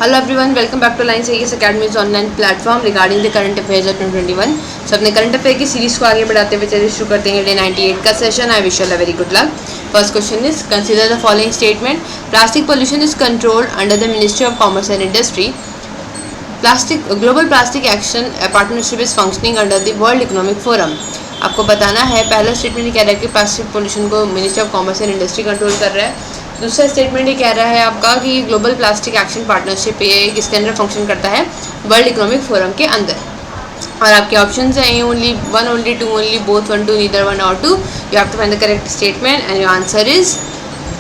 Hello everyone, welcome back to Lines AES Academy's online platform regarding the current affairs of 2021. So अपने current affair की series को आगे बढ़ाते हुए चलिए शुरू करते हैं डे 98 का session. I wish you all a very good luck. First question is consider the following statement. Plastic pollution is controlled under the ministry of commerce and industry. Global plastic action partnership is functioning under the world economic forum. आपको बताना है पहला statement कह रहा है कि plastic pollution को ministry of commerce and industry control कर रहा है. दूसरा स्टेटमेंट ये कह रहा है आपका कि ग्लोबल प्लास्टिक एक्शन पार्टनरशिप ये किसके अंदर फंक्शन करता है, वर्ल्ड इकोनॉमिक फोरम के अंदर. और आपके ऑप्शंस हैं only one, only two, only both, one two, neither one और two. You have to find the correct statement and your answer is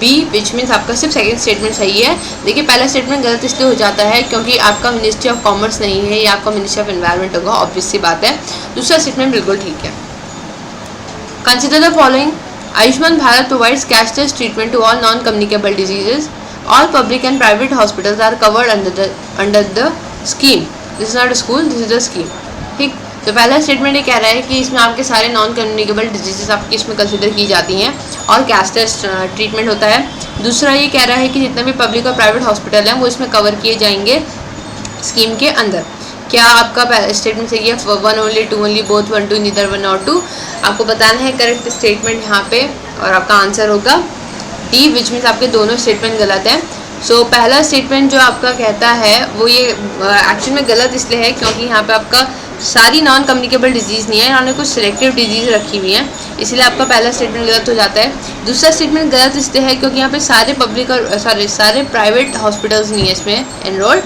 b, which means आपका सिर्फ सेकंड स्टेटमेंट सही है. देखिए पहला स्टेटमेंट गलत इसलिए हो जाता है क्योंकि आपका मिनिस्ट्री ऑफ कॉमर्स नहीं है, ये आपका मिनिस्ट्री ऑफ एनवायरनमेंट होगा, ऑब्वियस सी बात है. दूसरा स्टेटमेंट बिल्कुल ठीक है. Consider the following. Ayushman Bharat provides cashless treatment to all non-communicable diseases. All public and private hospitals are covered under the scheme. This is not a school, this is a scheme. ठीक. तो पहला statement ये कह रहा है कि इसमें आपके सारे नॉन कम्युनिकेबल डिजीजेस आपकी इसमें कंसिडर की जाती हैं और कैशलेस ट्रीटमेंट होता है. दूसरा ये कह रहा है कि जितने भी पब्लिक और प्राइवेट हॉस्पिटल हैं वो इसमें कवर किए जाएंगे स्कीम के अंदर. क्या आपका स्टेटमेंट सही है? One only, two only, both, one two, neither one और टू. आपको बताना है करेक्ट स्टेटमेंट यहाँ पे और आपका आंसर होगा डी, विच मीन्स आपके दोनों स्टेटमेंट गलत हैं. सो पहला स्टेटमेंट जो आपका कहता है वो ये एक्चुअल में गलत इसलिए है क्योंकि यहाँ पे आपका सारी नॉन कम्युनिकेबल डिजीज़ नहीं है, इन्होंने कुछ सिलेक्टिव डिजीज़ रखी हुई हैं, इसलिए आपका पहला स्टेटमेंट गलत हो जाता है. दूसरा स्टेटमेंट गलत इसलिए है क्योंकि यहाँ पे सारे पब्लिक और सारे प्राइवेट हॉस्पिटल्स नहीं है इसमें एनरोल.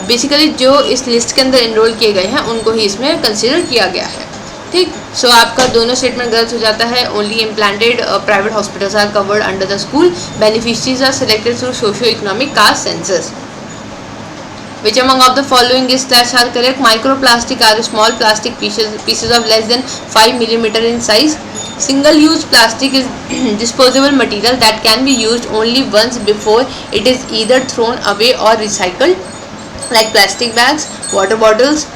बेसिकली जो इस लिस्ट के अंदर एनरोल किए गए हैं उनको ही इसमें कंसिडर किया गया है. ठीक. सो आपका दोनों स्टेटमेंट गलत हो जाता है. Only implanted private hospitals are covered under the school. Beneficiaries are selected through socio economic caste census. Which among of the following is slash are correct? Microplastic are small plastic pieces of less than 5 millimeter in size. Single-use plastic is disposable material that can be used only once before it is either thrown away or recycled, like plastic bags, water bottles,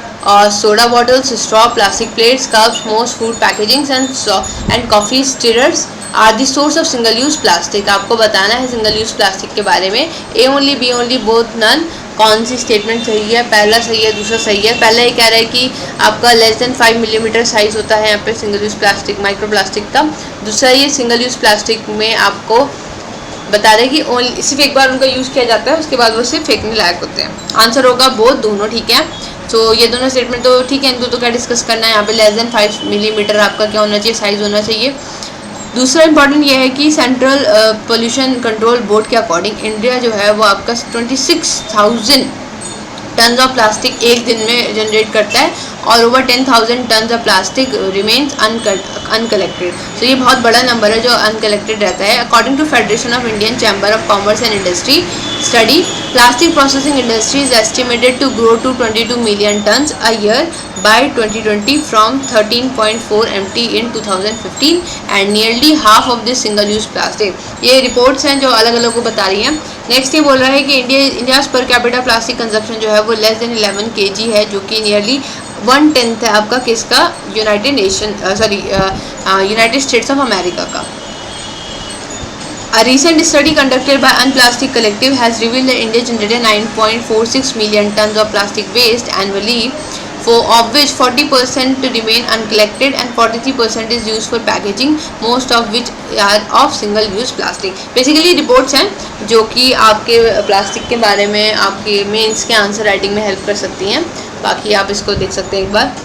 soda bottles, straw, plastic plates, cups, most food packagings and coffee stirrers are the source of single-use plastic. आपको बताना है single-use plastic के बारे में. A only, B only, both, none. कौन सी statement सही है? पहला सही है, दूसरा सही है. पहला ये कह रहा है कि आपका लेस देन 5 मिलीमीटर साइज होता है यहाँ पे single use plastic, micro plastic का. दूसरा ये सिंगल यूज़ प्लास्टिक में आपको बता रहे कि ओनली सिर्फ एक बार उनका यूज़ किया जाता है, उसके बाद वो सिर्फ फेंकने लायक होते हैं. आंसर होगा बोथ, दोनों ठीक है. तो ये दोनों स्टेटमेंट तो ठीक है, इनको तो क्या डिस्कस करना है. यहाँ पे लेस देन 5 मिलीमीटर आपका क्या होना चाहिए, साइज़ होना चाहिए. दूसरा इंपॉर्टेंट ये है कि सेंट्रल पोल्यूशन कंट्रोल बोर्ड के अकॉर्डिंग इंडिया जो है वो आपका 26,000 टन ऑफ प्लास्टिक एक दिन में जनरेट करता है और over 10,000 ton of plastic remains uncollected. तो ये बहुत बड़ा नंबर है जो अनकलेक्टेड रहता है. According to federation of Indian chamber of commerce and industry study, plastic processing industry is estimated to grow to 22 million tons a year by 2020 from 13.4 MT in 2015 and nearly half of this single use plastic. ये reports हैं जो अलग अलग को बता रही हैं. Next ये बोल रहा है कि India per capita plastic consumption जो है वो लेस देन 11 kg है, जो कि नियरली 1/10 है आपका किसका, यूनाइटेड स्टेट्स ऑफ अमेरिका का. A recent study conducted by Unplastic Collective has revealed that India generated 9.46 million tons of plastic waste annually, of which 40% remain uncollected and 43% is used for packaging, most of which are of single use plastic. Basically reports हैं जो कि आपके plastic के बारे में आपके mains के answer writing में हेल्प कर सकती हैं. बाकी आप इसको देख सकते हैं एक बार.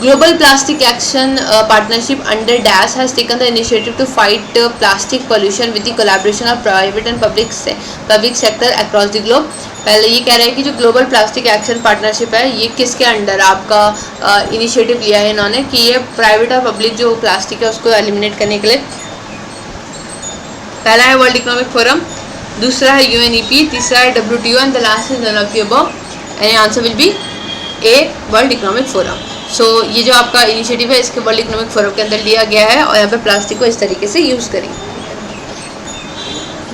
Global Plastic Action Partnership under DAS has taken the initiative to fight plastic pollution with the collaboration of private and public sector across the globe. पहले ये कह रहा है कि जो ग्लोबल प्लास्टिक एक्शन पार्टनरशिप है ये किसके अंडर आपका इनिशिएटिव लिया है इन्होंने कि ये प्राइवेट और पब्लिक जो प्लास्टिक है उसको एलिमिनेट करने के लिए. पहला है वर्ल्ड इकोनॉमिक फोरम, दूसरा है UNEP, तीसरा है WTO and the last is none of the above. And answer will be a, world economic forum. So ये जो आपका इनिशिएटिव है इसके वर्ल्ड इकोनॉमिक फोरम के अंदर लिया गया है और यहाँ पे प्लास्टिक को इस तरीके से यूज़ करेंगे.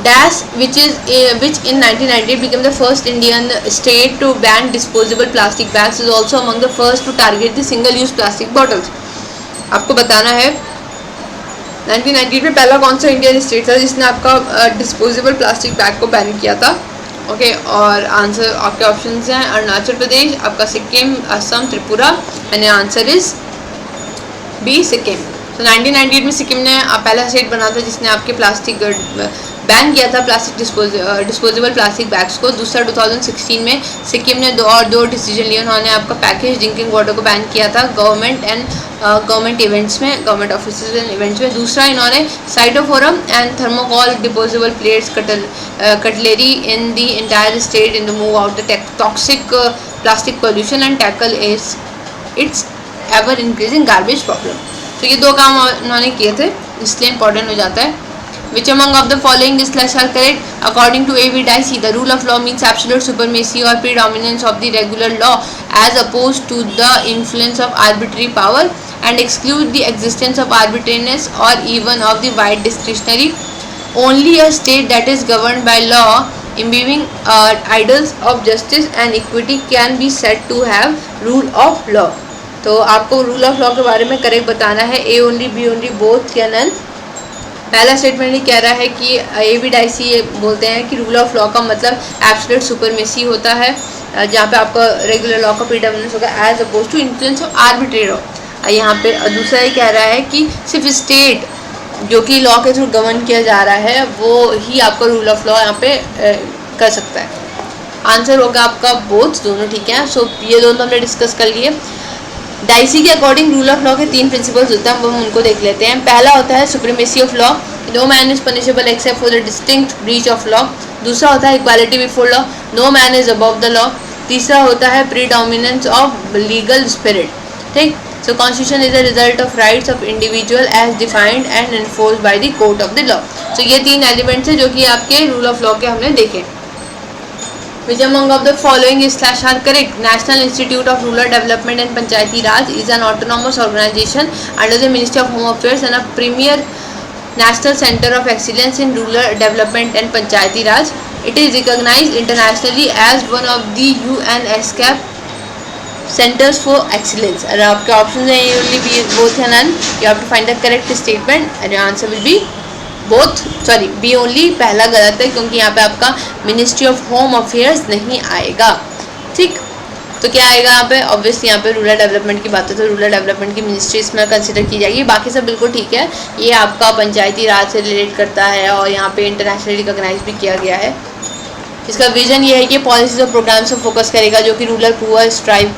DAS, which in 1990 became the first Indian state to ban disposable plastic bags, is also among the first to target the single-use plastic bottles. आपको बताना है 1990 में पहला कौन सा इंडियन स्टेट था जिसने आपका डिस्पोजेबल प्लास्टिक बैग को बैन किया था. ओके, और आंसर आपके ऑप्शंस हैं अरुणाचल प्रदेश, आपका Sikkim, Assam, Tripura, and answer is B Sikkim. तो 1998 में सिक्किम ने पहला स्टेट बना था जिसने आपके प्लास्टिक बैन किया था प्लास्टिक डिस्पोजेबल प्लास्टिक बैग्स को। दूसरा 2016 में सिक्किम ने दो डिसीजन लिए, उन्होंने आपका पैकेज ड्रिंकिंग वाटर को बैन किया था गवर्नमेंट इवेंट्स में, गवर्नमेंट ऑफिस एंड इवेंट्स में। दूसरा इन्होंने styrofoam and thermocol disposable plates cutlery in the entire state in the move out the toxic plastic pollution and tackle its ever increasing garbage problem. तो ये दो काम उन्होंने किए थे, इसलिए इंपॉर्टेंट हो जाता है। Which among of the following is slash are correct? According to A.V. Dicey, the rule of law means absolute supremacy or predominance of the regular law as opposed to the influence of arbitrary power, and exclude the existence of arbitrariness or even of the wide discretionary. Only a state that is governed by law, imbibing ideals of justice and equity, can be said to have rule of law. तो आपको rule of law के बारे में correct बताना है, A only, B only, both या none. पहला statement ये कह रहा है कि A.V. Dicey ये बोलते हैं कि रूल ऑफ लॉ का मतलब एब्सोल्यूट सुपरमेसी होता है, जहाँ पे आपका रेगुलर लॉ का प्रीडोमिनेंस होगा as opposed to influence of arbitrary law. यहाँ पे दूसरा ये कह रहा है कि सिर्फ स्टेट जो कि लॉ के थ्रू गवर्न किया जा रहा है वो ही आपका रूल ऑफ लॉ यहाँ पे कर सकता है। आंसर होगा आपका बोथ, दोनों ठीक है। सो ये दोनों हमने डिस्कस कर लिए। डाइसी के अकॉर्डिंग रूल ऑफ लॉ के 3 प्रिंसिपल्स होते हैं, वो हम उनको देख लेते हैं। पहला होता है supremacy of law, no man is punishable except for the distinct breach of law. दूसरा होता है equality before law, no man is above the law. तीसरा होता है प्रीडोमिनेंस ऑफ लीगल स्पिरिट, ठीक। So constitution is a result of rights of individual as defined and enforced by the court of the law. So ये 3 elements हैं जो कि आपके rule of law के हमने देखे। Which among of the following is slash are correct? National Institute of Rural Development and Panchayati Raj is an autonomous organization under the Ministry of Home Affairs and a premier national center of excellence in rural development and Panchayati Raj. It is recognized internationally as one of the UNESCAP centers for excellence. And आपके options हैं A only, B both and none. You have to find the correct statement and your answer will be both, sorry B only, पहला गलत है क्योंकि यहाँ पे आपका ministry of home affairs नहीं आएगा, ठीक। तो क्या आएगा यहाँ पे? ऑब्वियसली यहाँ पे रूरल डेवलपमेंट की बात है तो रूरल डेवलपमेंट की मिनिस्ट्री इसमें कंसिडर की जाएगी। बाकी सब बिल्कुल ठीक है, ये आपका पंचायती राज से रिलेट करता है और यहाँ पे इंटरनेशनली रिकॉग्नाइज भी किया गया है। इसका विजन ये है कि पॉलिसीज और प्रोग्राम्स पर फोकस करेगा जो कि rural poor strive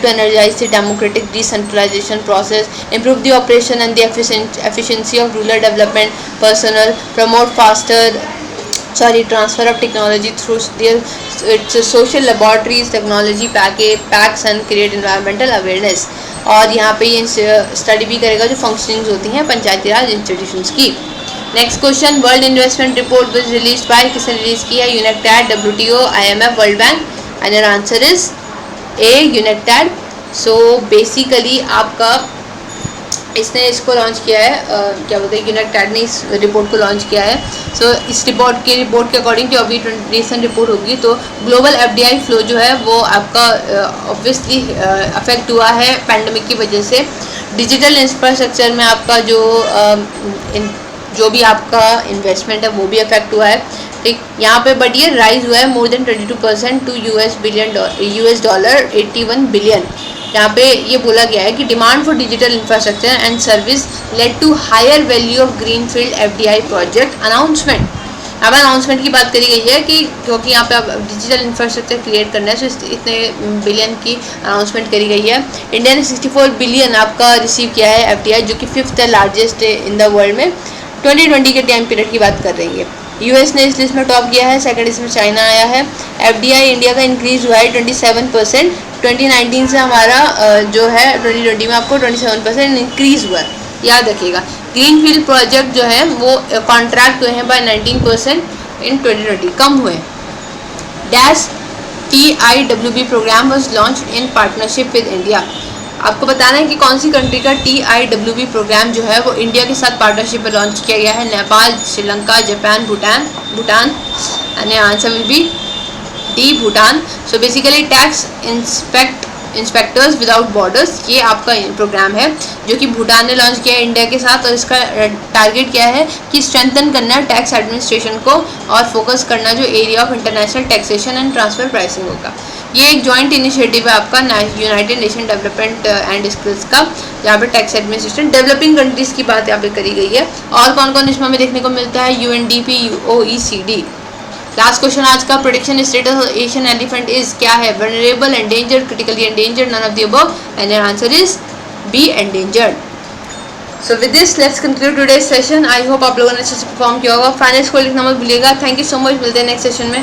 to energise the democratic decentralisation process, improve the operation and the efficiency of rural development personal, promote transfer of technology through its social laboratories, technology packs and create environmental awareness। और यहाँ पे ये study भी करेगा जो functionings होती हैं Panchayati Raj institutions की। Next question, world investment report was released by, किसने रिलीज किया? UNCTAD, WTO, IMF, world bank. And your answer is a, UNCTAD. So basically आपका इसने इसको लॉन्च किया है, क्या बोलते हैं, यूनेक्टैड ने इस रिपोर्ट को लॉन्च किया है। सो इस रिपोर्ट के अकॉर्डिंग जो अभी रिसेंट रिपोर्ट होगी तो ग्लोबल FDI फ्लो जो है वो आपका ऑब्वियसली अफेक्ट हुआ है पैंडमिक की वजह से। डिजिटल इंफ्रास्ट्रक्चर में आपका जो भी आपका इन्वेस्टमेंट है वो भी अफेक्ट हुआ है, ठीक। यहाँ पे बट ये राइज हुआ है more than 22% to US dollar 81 billion. यहाँ पे ये बोला गया है कि demand for digital infrastructure and service led to higher value of greenfield FDI project announcement. अब अनाउंसमेंट की बात करी गई है कि क्योंकि यहाँ पे अब डिजिटल इंफ्रास्ट्रक्चर क्रिएट करना है तो इतने बिलियन की अनाउंसमेंट करी गई है। इंडिया ने 64 बिलियन आपका रिसीव किया है FDI, जो कि 5th largest in the world में। 2020 के टाइम पीरियड की बात कर रही है। US ने इस लिस्ट में टॉप किया है, सेकंड इसमें चाइना आया है। FDI इंडिया का इंक्रीज हुआ है 27%, 2019 से हमारा जो है 2020 में आपको 27% इंक्रीज हुआ है, याद रखिएगा। ग्रीनफील्ड प्रोजेक्ट जो है वो कॉन्ट्रैक्ट हुए हैं बाय 19% इन 2020, कम हुए। Dash TIWB programme was launch in partnership with India. आपको बताना है कि कौन सी कंट्री का TIWB प्रोग्राम जो है वो इंडिया के साथ पार्टनरशिप में लॉन्च किया गया है। Nepal, Sri Lanka, Japan, Bhutan. And answer will B D, Bhutan. So basically tax inspect inspectors without borders, ये आपका प्रोग्राम है जो कि भूटान ने लॉन्च किया है इंडिया के साथ, और इसका टारगेट क्या है कि स्ट्रेंथन करना टैक्स एडमिनिस्ट्रेशन को और फोकस करना जो area of international taxation and transfer pricing होगा। ये एक जॉइंट इनिशिएटिव है आपका United nation development and skills का, जहाँ पे टैक्स एडमिनिस्ट्रेशन डेवलपिंग कंट्रीज़ की बात यहाँ पे करी गई है। और कौन कौन इसमें हमें देखने को मिलता है, UNDP, OECD। लास्ट क्वेश्चन आज का, protection status of Asian elephant is क्या है, vulnerable, endangered, critically endangered, none of the above, and your answer is B, endangered. So with this let's conclude today's session. I hope आप लोगों ने अच्छे से perform किया होगा। फाइनल स्कोर लिखना मत भूलिएगा। थैंक यू सो मच, मिलते हैं नेक्स्ट सेशन में।